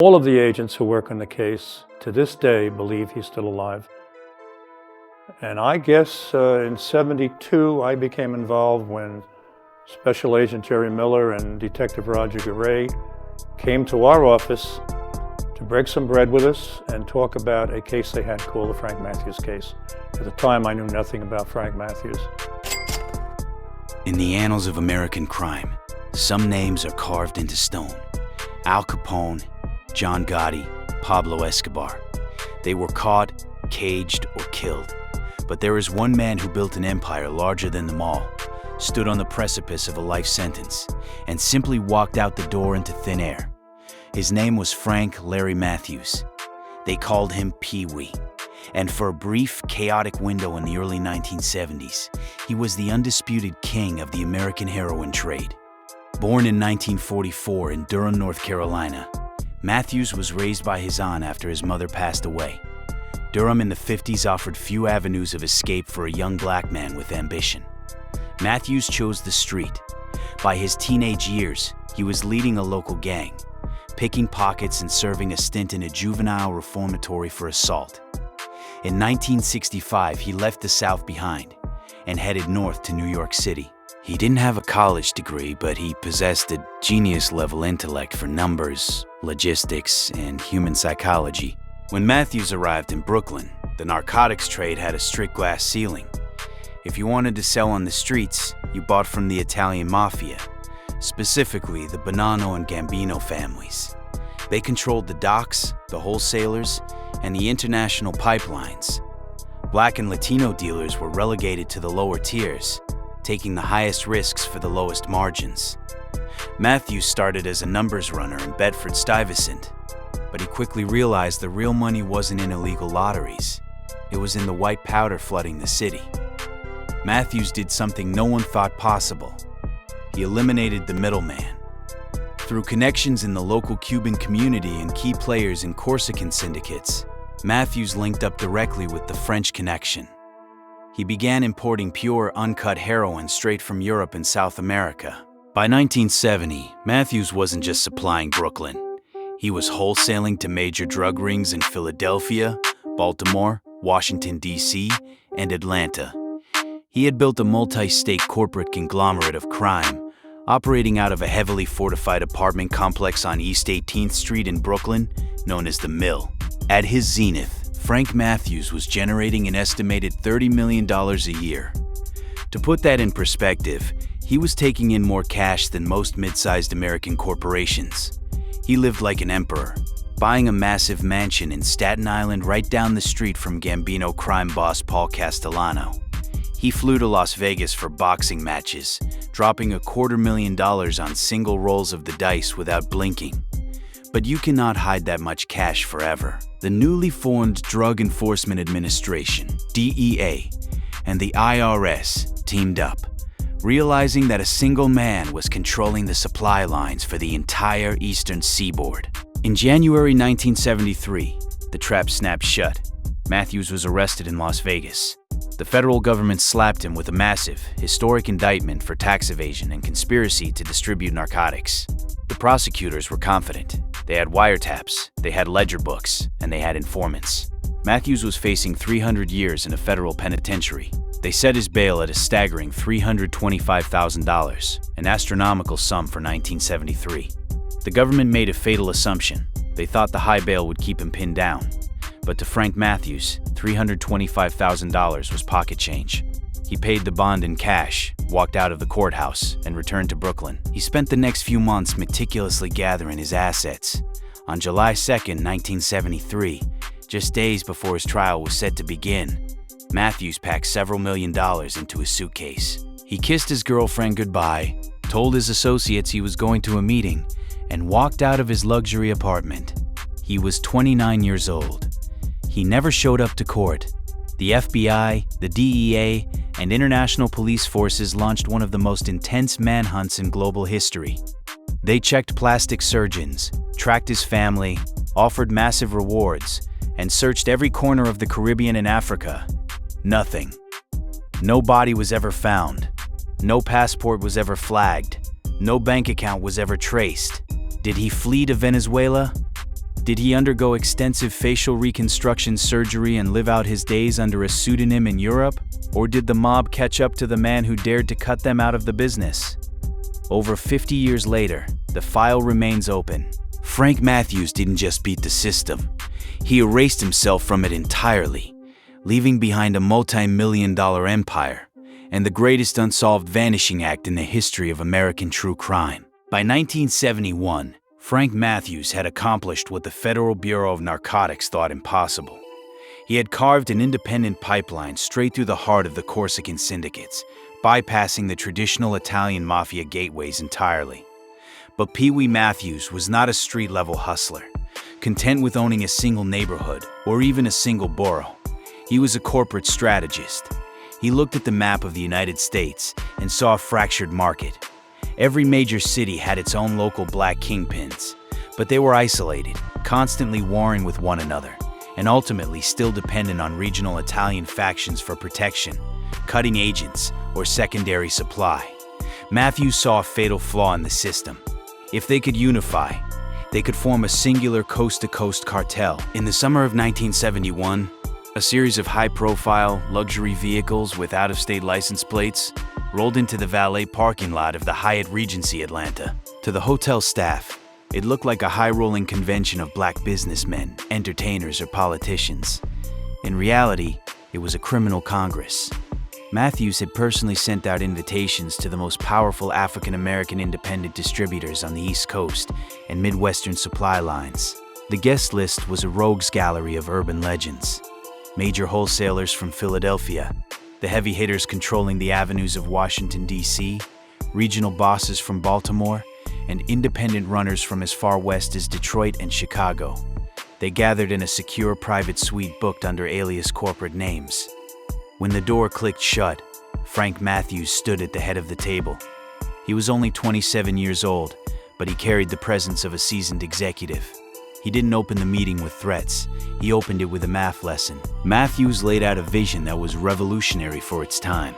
All of the agents who work on the case to this day believe he's still alive. And I guess in '72, I became involved when Special Agent Jerry Miller and Detective Roger Garay came to our office to break some bread with us and talk about a case they had called the Frank Matthews case. At the time, I knew nothing about Frank Matthews. In the annals of American crime, some names are carved into stone. Al Capone, John Gotti, Pablo Escobar. They were caught, caged, or killed. But there is one man who built an empire larger than them all, stood on the precipice of a life sentence, and simply walked out the door into thin air. His name was Frank Larry Matthews. They called him Pee-wee. And for a brief, chaotic window in the early 1970s, he was the undisputed king of the American heroin trade. Born in 1944 in Durham, North Carolina, Matthews was raised by his aunt after his mother passed away. Durham in the 50s offered few avenues of escape for a young black man with ambition. Matthews chose the street. By his teenage years, he was leading a local gang, picking pockets and serving a stint in a juvenile reformatory for assault. In 1965, he left the South behind and headed north to New York City. He didn't have a college degree, but he possessed a genius-level intellect for numbers, logistics, and human psychology. When Matthews arrived in Brooklyn, the narcotics trade had a strict glass ceiling. If you wanted to sell on the streets, you bought from the Italian mafia, specifically the Bonanno and Gambino families. They controlled the docks, the wholesalers, and the international pipelines. Black and Latino dealers were relegated to the lower tiers, taking the highest risks for the lowest margins. Matthews started as a numbers runner in Bedford-Stuyvesant, but he quickly realized the real money wasn't in illegal lotteries. It was in the white powder flooding the city. Matthews did something no one thought possible. He eliminated the middleman. Through connections in the local Cuban community and key players in Corsican syndicates, Matthews linked up directly with the French connection. He began importing pure, uncut heroin straight from Europe and South America. By 1970, Matthews wasn't just supplying Brooklyn. He was wholesaling to major drug rings in Philadelphia, Baltimore, Washington, D.C., and Atlanta. He had built a multi-state corporate conglomerate of crime, operating out of a heavily fortified apartment complex on East 18th Street in Brooklyn, known as The Mill. At his zenith, Frank Matthews was generating an estimated $30 million a year. To put that in perspective, he was taking in more cash than most mid-sized American corporations. He lived like an emperor, buying a massive mansion in Staten Island right down the street from Gambino crime boss Paul Castellano. He flew to Las Vegas for boxing matches, dropping $250,000 on single rolls of the dice without blinking. But you cannot hide that much cash forever. The newly formed Drug Enforcement Administration, DEA, and the IRS teamed up, realizing that a single man was controlling the supply lines for the entire eastern seaboard. In January 1973, the trap snapped shut. Matthews was arrested in Las Vegas. The federal government slapped him with a massive, historic indictment for tax evasion and conspiracy to distribute narcotics. The prosecutors were confident. They had wiretaps, they had ledger books, and they had informants. Matthews was facing 300 years in a federal penitentiary. They set his bail at a staggering $325,000, an astronomical sum for 1973. The government made a fatal assumption. They thought the high bail would keep him pinned down. But to Frank Matthews, $325,000 was pocket change. He paid the bond in cash, walked out of the courthouse, and returned to Brooklyn. He spent the next few months meticulously gathering his assets. On July 2, 1973, just days before his trial was set to begin, Matthews packed several $1 million into his suitcase. He kissed his girlfriend goodbye, told his associates he was going to a meeting, and walked out of his luxury apartment. He was 29 years old. He never showed up to court. The FBI, the DEA, and international police forces launched one of the most intense manhunts in global history. They checked plastic surgeons, tracked his family, offered massive rewards, and searched every corner of the Caribbean and Africa. Nothing. No body was ever found. No passport was ever flagged. No bank account was ever traced. Did he flee to Venezuela? Did he undergo extensive facial reconstruction surgery and live out his days under a pseudonym in Europe? Or did the mob catch up to the man who dared to cut them out of the business? Over 50 years later, the file remains open. Frank Matthews didn't just beat the system. He erased himself from it entirely, leaving behind a multi-million-dollar empire and the greatest unsolved vanishing act in the history of American true crime. By 1971, Frank Matthews had accomplished what the Federal Bureau of Narcotics thought impossible. He had carved an independent pipeline straight through the heart of the Corsican syndicates, bypassing the traditional Italian mafia gateways entirely. But Pee Wee Matthews was not a street-level hustler, content with owning a single neighborhood or even a single borough. He was a corporate strategist. He looked at the map of the United States and saw a fractured market. Every major city had its own local black kingpins, but they were isolated, constantly warring with one another, and ultimately still dependent on regional Italian factions for protection, cutting agents, or secondary supply. Matthews saw a fatal flaw in the system. If they could unify, they could form a singular coast-to-coast cartel. In the summer of 1971, a series of high-profile, luxury vehicles with out-of-state license plates rolled into the valet parking lot of the Hyatt Regency Atlanta. To the hotel staff, it looked like a high-rolling convention of black businessmen, entertainers, or politicians. In reality, it was a criminal congress. Matthews had personally sent out invitations to the most powerful African-American independent distributors on the East Coast and Midwestern supply lines. The guest list was a rogues gallery of urban legends. Major wholesalers from Philadelphia, the heavy hitters controlling the avenues of Washington, D.C., regional bosses from Baltimore, and independent runners from as far west as Detroit and Chicago. They gathered in a secure private suite booked under alias corporate names. When the door clicked shut, Frank Matthews stood at the head of the table. He was only 27 years old, but he carried the presence of a seasoned executive. He didn't open the meeting with threats. He opened it with a math lesson. Matthews laid out a vision that was revolutionary for its time.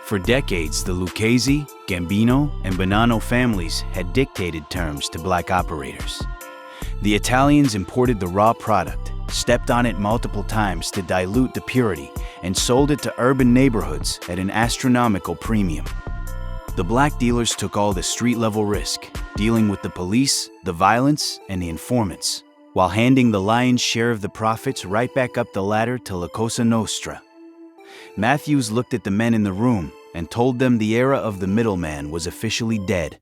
For decades, the Lucchese, Gambino, and Bonanno families had dictated terms to black operators. The Italians imported the raw product, stepped on it multiple times to dilute the purity, and sold it to urban neighborhoods at an astronomical premium. The black dealers took all the street-level risk, dealing with the police, the violence, and the informants, while handing the lion's share of the profits right back up the ladder to La Cosa Nostra. Matthews looked at the men in the room and told them the era of the middleman was officially dead.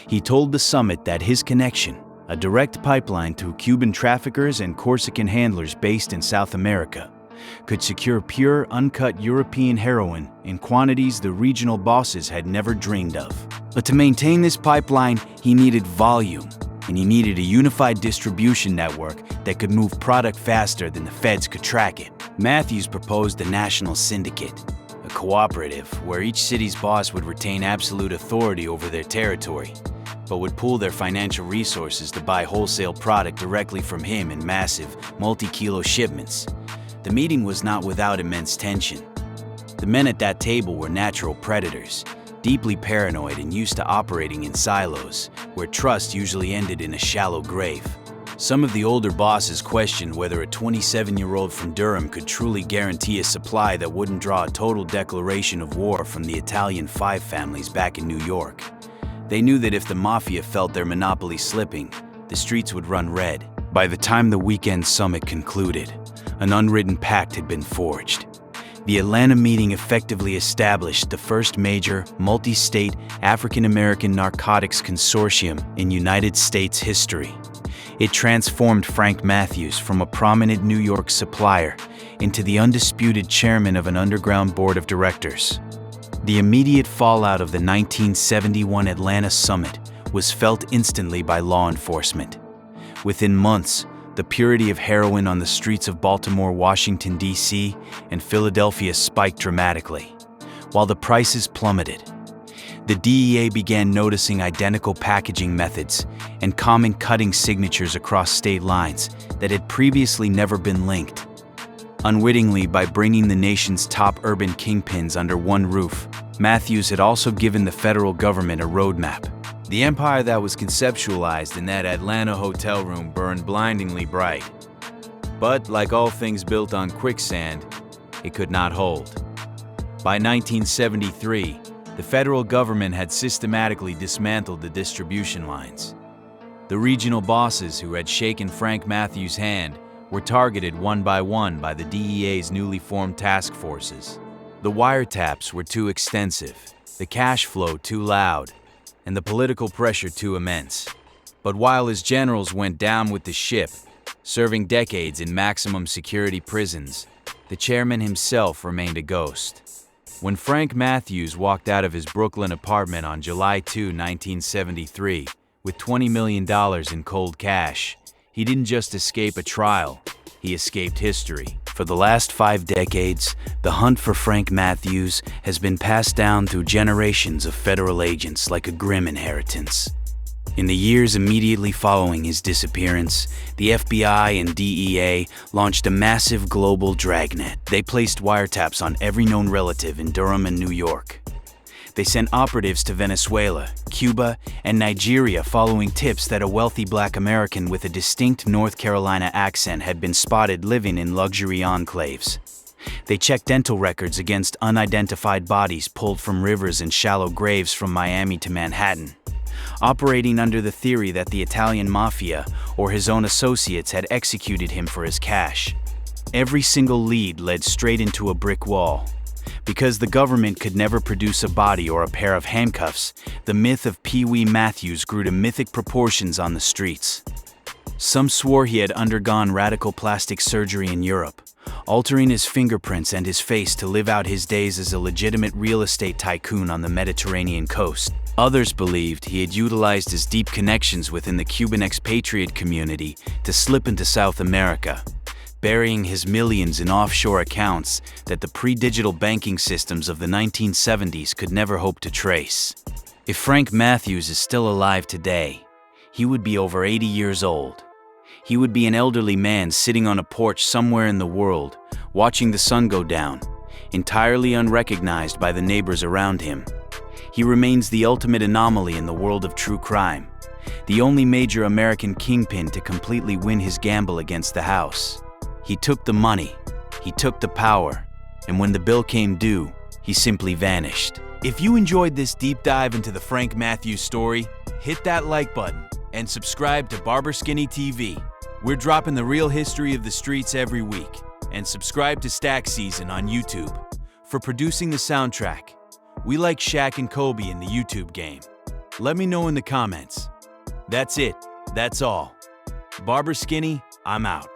He told the summit that his connection, a direct pipeline to Cuban traffickers and Corsican handlers based in South America, could secure pure, uncut European heroin in quantities the regional bosses had never dreamed of. But to maintain this pipeline, he needed volume, and he needed a unified distribution network that could move product faster than the feds could track it. Matthews proposed a national syndicate, a cooperative where each city's boss would retain absolute authority over their territory, but would pool their financial resources to buy wholesale product directly from him in massive, multi-kilo shipments. The meeting was not without immense tension. The men at that table were natural predators, deeply paranoid and used to operating in silos, where trust usually ended in a shallow grave. Some of the older bosses questioned whether a 27-year-old from Durham could truly guarantee a supply that wouldn't draw a total declaration of war from the Italian five families back in New York. They knew that if the mafia felt their monopoly slipping, the streets would run red. By the time the weekend summit concluded, an unwritten pact had been forged. The Atlanta meeting effectively established the first major, multi-state African-American narcotics consortium in United States history. It transformed Frank Matthews from a prominent New York supplier into the undisputed chairman of an underground board of directors. The immediate fallout of the 1971 Atlanta summit was felt instantly by law enforcement. Within months, the purity of heroin on the streets of Baltimore, Washington, D.C., and Philadelphia spiked dramatically, while the prices plummeted. The DEA began noticing identical packaging methods and common cutting signatures across state lines that had previously never been linked. Unwittingly, by bringing the nation's top urban kingpins under one roof, Matthews had also given the federal government a roadmap. The empire that was conceptualized in that Atlanta hotel room burned blindingly bright. But like all things built on quicksand, it could not hold. By 1973, the federal government had systematically dismantled the distribution lines. The regional bosses who had shaken Frank Matthews' hand were targeted one by the DEA's newly formed task forces. The wiretaps were too extensive, the cash flow too loud, and the political pressure too immense. But while his generals went down with the ship, serving decades in maximum security prisons, the chairman himself remained a ghost. When Frank Matthews walked out of his Brooklyn apartment on July 2, 1973, with $20 million in cold cash, he didn't just escape a trial, he escaped history. For the last 5 decades, the hunt for Frank Matthews has been passed down through generations of federal agents like a grim inheritance. In the years immediately following his disappearance, the FBI and DEA launched a massive global dragnet. They placed wiretaps on every known relative in Durham and New York. They sent operatives to Venezuela, Cuba, and Nigeria following tips that a wealthy black American with a distinct North Carolina accent had been spotted living in luxury enclaves. They checked dental records against unidentified bodies pulled from rivers and shallow graves from Miami to Manhattan, operating under the theory that the Italian mafia or his own associates had executed him for his cash. Every single lead led straight into a brick wall. Because the government could never produce a body or a pair of handcuffs, the myth of Pee Wee Matthews grew to mythic proportions on the streets. Some swore he had undergone radical plastic surgery in Europe, altering his fingerprints and his face to live out his days as a legitimate real estate tycoon on the Mediterranean coast. Others believed he had utilized his deep connections within the Cuban expatriate community to slip into South America, burying his millions in offshore accounts that the pre-digital banking systems of the 1970s could never hope to trace. If Frank Matthews is still alive today, he would be over 80 years old. He would be an elderly man sitting on a porch somewhere in the world, watching the sun go down, entirely unrecognized by the neighbors around him. He remains the ultimate anomaly in the world of true crime, the only major American kingpin to completely win his gamble against the house. He took the money, he took the power, and when the bill came due, he simply vanished. If you enjoyed this deep dive into the Frank Matthews story, hit that like button and subscribe to Barber Skinny TV. We're dropping the real history of the streets every week. And subscribe to Stack Season on YouTube. For producing the soundtrack, we like Shaq and Kobe in the YouTube game. Let me know in the comments. That's it. That's all. Barber Skinny, I'm out.